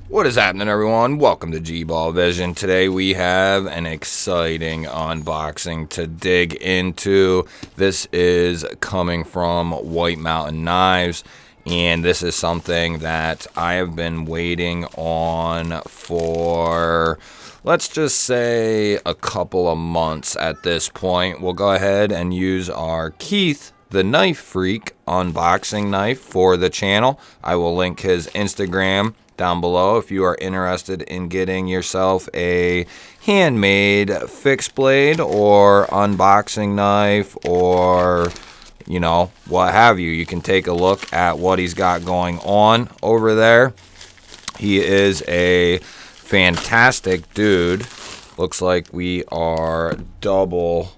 What is happening, everyone? Welcome to GBALL Vision. Today we have an exciting unboxing to dig into. This is coming from White Mountain Knives, and this is something that I have been waiting on for, let's just say, a couple of months at this point. We'll go ahead and use our Keith the Knife Freak unboxing knife for the channel. I will link his Instagram down below if you are interested in getting yourself a handmade fixed blade or unboxing knife, or you know, what have you. You can take a look at what he's got going on over there. He is a fantastic dude. Looks like we are double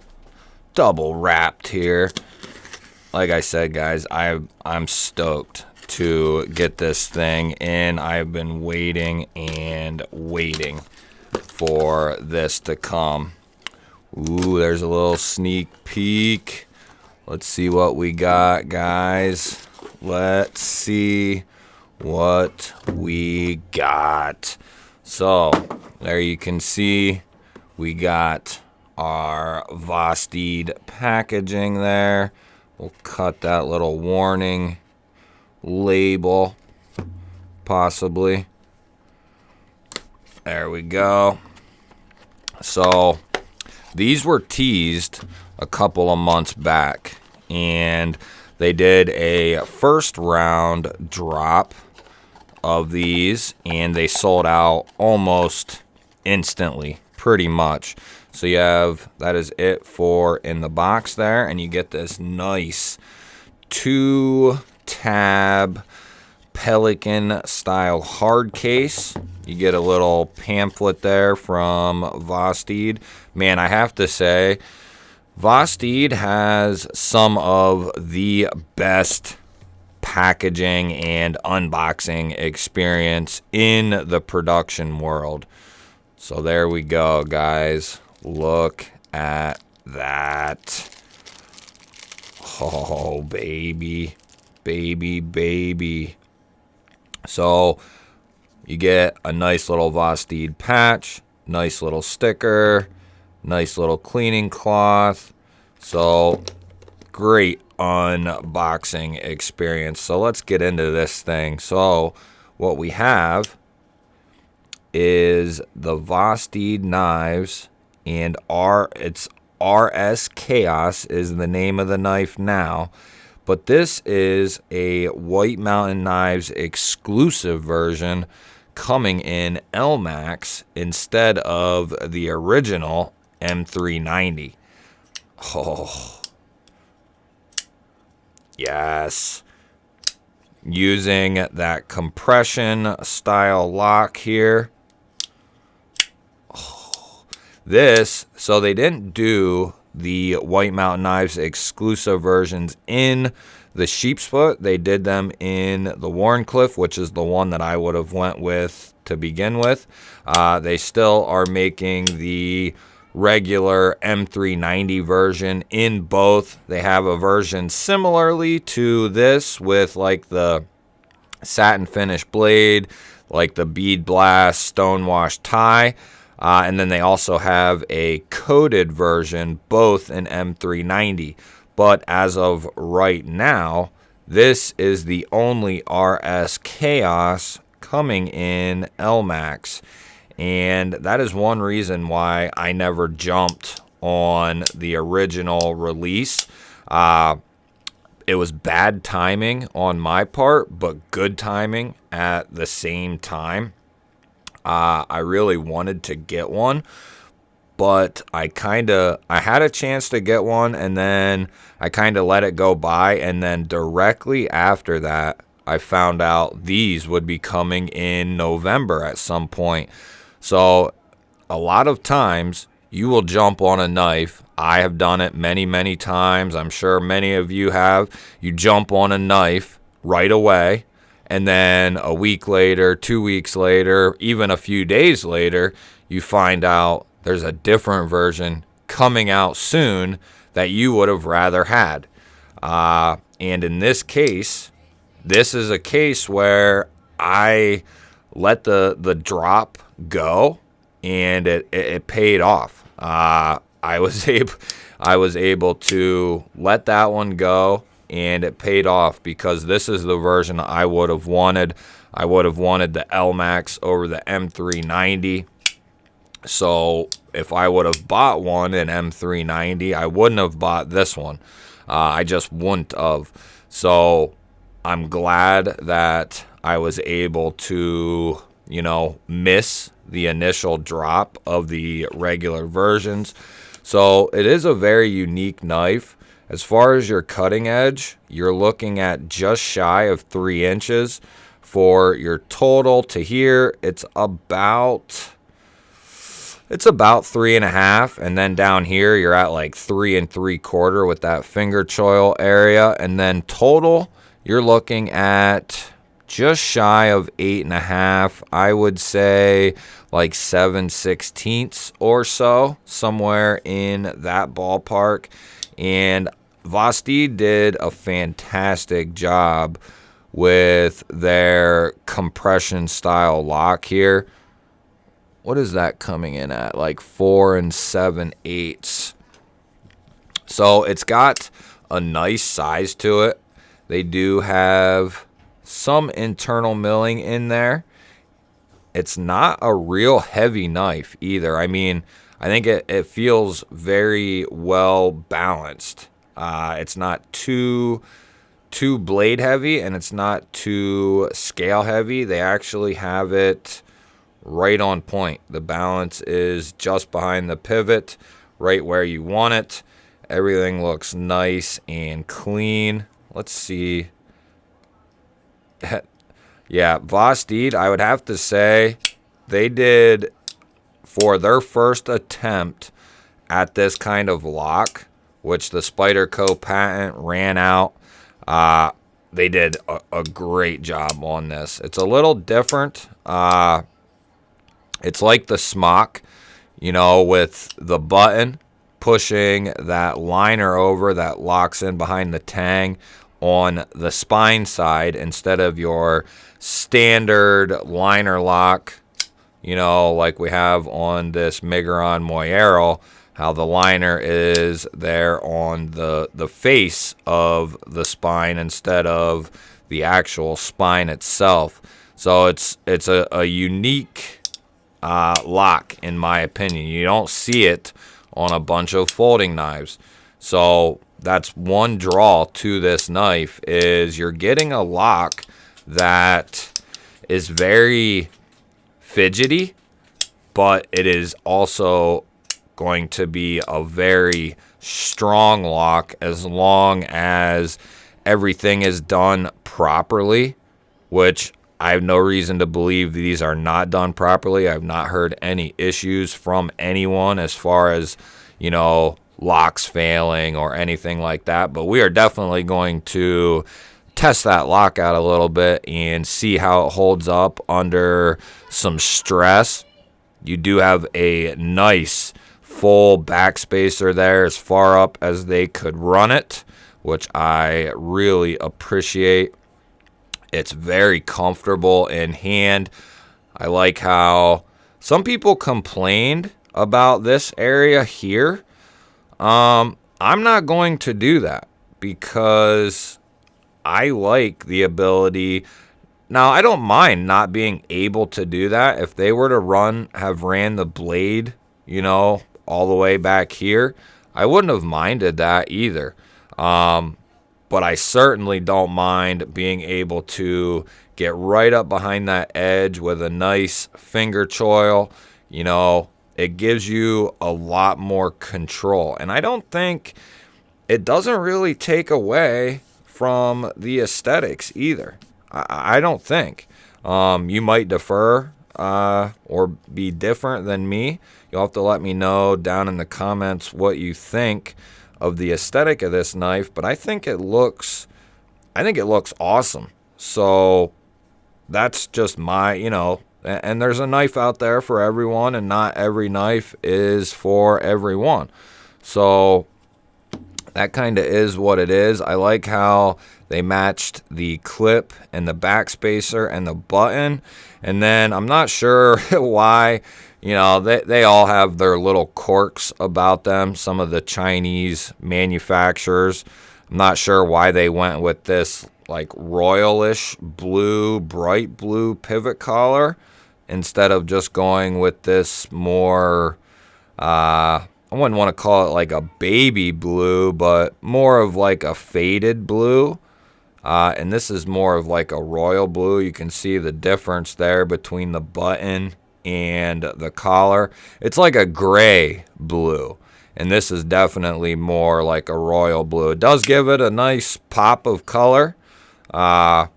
wrapped here. Like I said, guys, I'm stoked to get this thing in. I've been waiting and waiting for this to come. Ooh, there's a little sneak peek. Let's see what we got, guys. Let's see what we got. So, there you can see we got our Vosteed packaging there. We'll cut that little warning label, possibly. There we go. So these were teased a couple of months back, and they did a first round drop of these, and they sold out almost instantly, pretty much. So you have, that is it for in the box there, and you get this nice 2-tab Pelican style hard case. You get a little pamphlet there from Vosteed. Man, I have to say, Vosteed has some of the best packaging and unboxing experience in the production world. So there we go, guys. Look at that. Oh, baby. Baby. So you get a nice little Vosteed patch, nice little sticker, nice little cleaning cloth. So great unboxing experience. So let's get into this thing. So what we have is the Vosteed knives, and it's RSkaos is the name of the knife now. But this is a White Mountain Knives exclusive version coming in LMAX instead of the original M390. Oh, yes. Using that compression style lock here. So they didn't do the White Mountain Knives exclusive versions in the sheep's foot. They did them in the Wharncliffe, which is the one that I would have went with to begin with. They still are making the regular M390 version in both. They have a version similarly to this with like the satin finish blade, like the bead blast stonewash tie. And then they also have a coated version, both in M390. But as of right now, this is the only RSkaos coming in LMAX. And that is one reason why I never jumped on the original release. It was bad timing on my part, but good timing at the same time. I really wanted to get one, but I had a chance to get one, and then I kind of let it go by, and then directly after that, I found out these would be coming in November at some point. So a lot of times you will jump on a knife. I have done it many times. I'm sure many of you have. You jump on a knife right away, and then a week later, 2 weeks later, even a few days later, you find out there's a different version coming out soon that you would have rather had. And in this case, this is a case where I let the drop go, and it paid off. I was able to let that one go, and it paid off, because this is the version I would have wanted. I would have wanted the L Max over the M390. So if I would have bought one in M390, I wouldn't have bought this one. I just wouldn't have. So I'm glad that I was able to, miss the initial drop of the regular versions. So it is a very unique knife. As far as your cutting edge, you're looking at just shy of 3 inches. For your total to here, it's about 3.5, and then down here you're at like 3 3/4 with that finger choil area, and then total you're looking at just shy of 8.5. I would say like 7/16 or so, somewhere in that ballpark. And Vosteed did a fantastic job with their compression style lock here. What is that coming in at? Like 4 7/8. So it's got a nice size to it. They do have some internal milling in there. It's not a real heavy knife either. I mean, I think it feels very well balanced. It's not too blade heavy, and it's not too scale heavy. They actually have it right on point. The balance is just behind the pivot, right where you want it. Everything looks nice and clean. Let's see. Yeah, Vosteed, I would have to say, they did, for their first attempt at this kind of lock, which the Spyderco patent ran out, they did a great job on this. It's a little different. It's like the smock, with the button pushing that liner over that locks in behind the tang on the spine side, instead of your standard liner lock, like we have on this Migron Moyero, how the liner is there on the face of the spine instead of the actual spine itself. So it's a unique lock, in my opinion. You don't see it on a bunch of folding knives. So that's one draw to this knife, is you're getting a lock that is very fidgety, but it is also going to be a very strong lock as long as everything is done properly, which I have no reason to believe these are not done properly. I've not heard any issues from anyone as far as, locks failing or anything like that. But we are definitely going to test that lock out a little bit and see how it holds up under some stress. You do have a nice full backspacer there, as far up as they could run it, which I really appreciate. It's very comfortable in hand. I like how some people complained about this area here. I'm not going to do that, because I like the ability. Now, I don't mind not being able to do that. If they were to have ran the blade, all the way back here, I wouldn't have minded that either. But I certainly don't mind being able to get right up behind that edge with a nice finger choil. It gives you a lot more control. And I don't think it doesn't really take away from the aesthetics either. I don't think. You might defer or be different than me. You'll have to let me know down in the comments what you think of the aesthetic of this knife, but I think it looks awesome. So that's just my, and there's a knife out there for everyone, and not every knife is for everyone. So that kind of is what it is. I like how they matched the clip and the backspacer and the button. And then I'm not sure why, you know, they all have their little quirks about them, some of the Chinese manufacturers. I'm not sure why they went with this like royalish blue, bright blue pivot collar instead of just going with this more, I wouldn't want to call it like a baby blue, but more of like a faded blue. And this is more of like a royal blue. You can see the difference there between the button and the collar. It's like a gray blue. And this is definitely more like a royal blue. It does give it a nice pop of color. And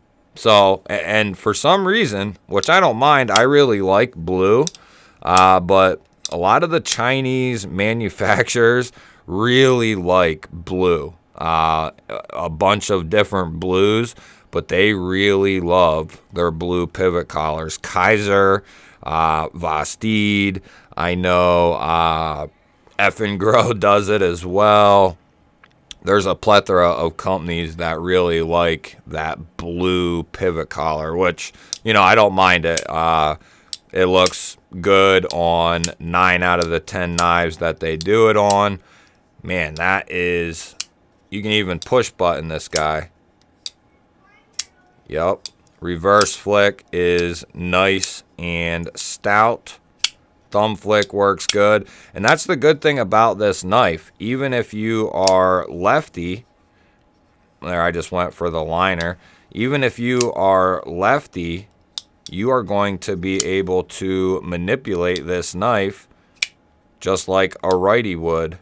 for some reason, which I don't mind, I really like blue. But a lot of the Chinese manufacturers really like blue. A bunch of different blues, but they really love their blue pivot collars. Kaiser, Vosteed, I know Effin Grow does it as well. There's a plethora of companies that really like that blue pivot collar, which, you know, I don't mind it. It looks good on 9 out of the 10 knives that they do it on. Man, that is... You can even push button this guy. Yep. Reverse flick is nice and stout. Thumb flick works good. And that's the good thing about this knife. Even if you are lefty, there I just went for the liner. Even if you are lefty, you are going to be able to manipulate this knife just like a righty would,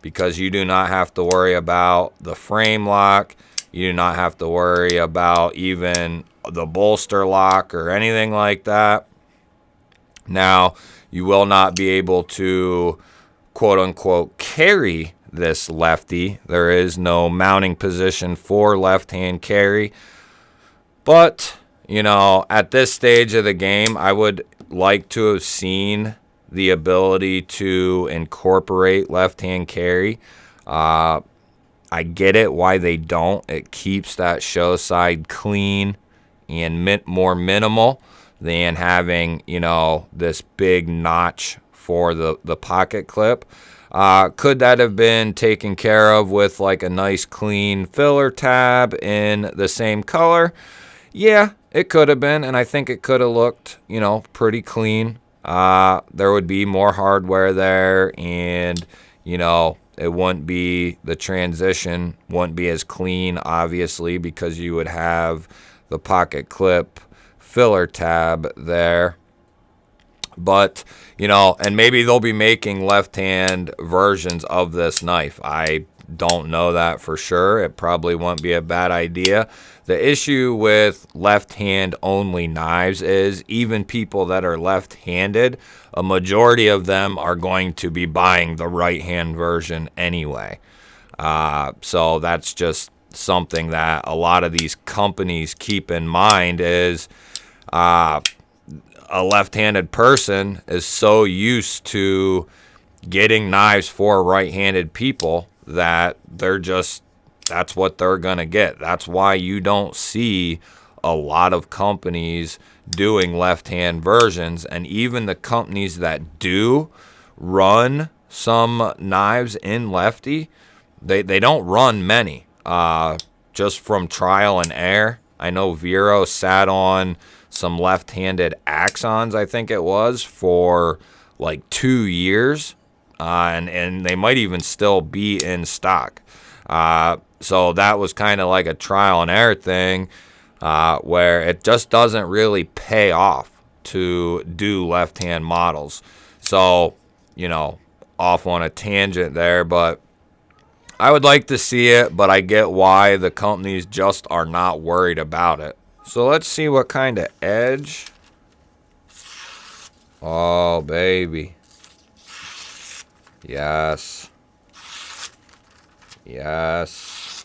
because you do not have to worry about the frame lock. You do not have to worry about even the bolster lock or anything like that. Now, you will not be able to, quote unquote, carry this lefty. There is no mounting position for left-hand carry. But, you know, at this stage of the game, I would like to have seen the ability to incorporate left-hand carry. I get it why they don't. It keeps that show side clean and more minimal than having, you know, this big notch for the pocket clip. Could that have been taken care of with like a nice clean filler tab in the same color? Yeah, it could have been, and I think it could have looked, you know, pretty clean. There would be more hardware there, and, you know, it wouldn't be, the transition wouldn't be as clean, obviously, because you would have the pocket clip filler tab there. But, you know, and maybe they'll be making left-hand versions of this knife. I don't know that for sure. It probably won't be a bad idea. The issue with left-hand only knives is even people that are left-handed, a majority of them are going to be buying the right-hand version anyway. So that's just something that a lot of these companies keep in mind is a left-handed person is so used to getting knives for right-handed people that they're just, that's what they're going to get. That's why you don't see a lot of companies doing left-hand versions. And even the companies that do run some knives in lefty, they don't run many. Just from trial and error. I know Vero sat on some left-handed Axons, I think it was, for like 2 years. And they might even still be in stock. So that was kind of like a trial and error thing where it just doesn't really pay off to do left-hand models. So, you know, off on a tangent there, but I would like to see it, but I get why the companies just are not worried about it. So let's see what kind of edge. Oh, baby. Yes. Yes.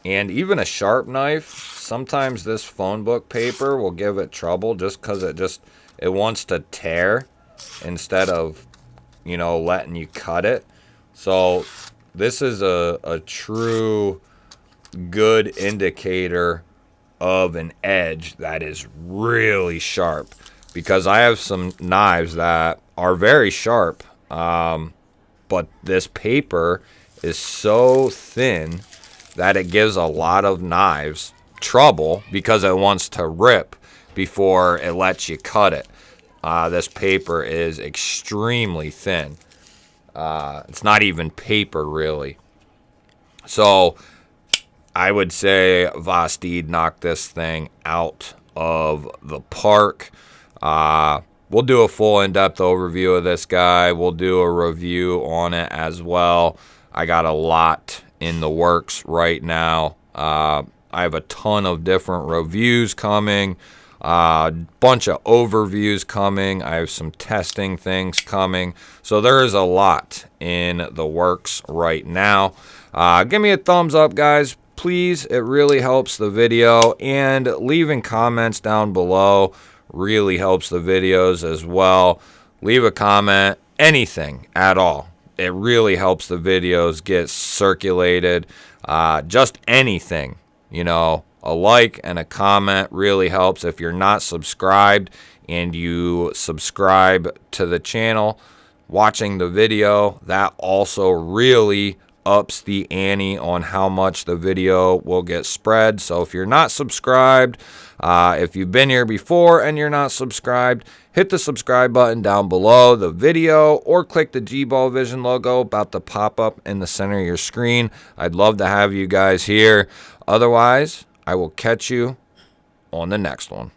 And even a sharp knife, sometimes this phone book paper will give it trouble just because it wants to tear instead of, you know, letting you cut it. So this is a true good indicator of an edge that is really sharp, because I have some knives that are very sharp, but this paper is so thin that it gives a lot of knives trouble because it wants to rip before it lets you cut it. This paper is extremely thin. It's not even paper, really. So I would say Vosteed knocked this thing out of the park. We'll do a full in-depth overview of this guy. We'll do a review on it as well. I got a lot in the works right now. I have a ton of different reviews coming. Bunch of overviews coming. I have some testing things coming. So there is a lot in the works right now. Give me a thumbs up, guys. Please, it really helps the video, and leaving comments down below really helps the videos as well. Leave a comment, anything at all. It really helps the videos get circulated. Just anything, you know, a like and a comment really helps. If you're not subscribed and you subscribe to the channel, watching the video, that also really ups the ante on how much the video will get spread. So if you're not subscribed, if you've been here before and you're not subscribed, hit the subscribe button down below the video, or click the GBALL Vision logo about to pop up in the center of your screen. I'd love to have you guys here. Otherwise, I will catch you on the next one.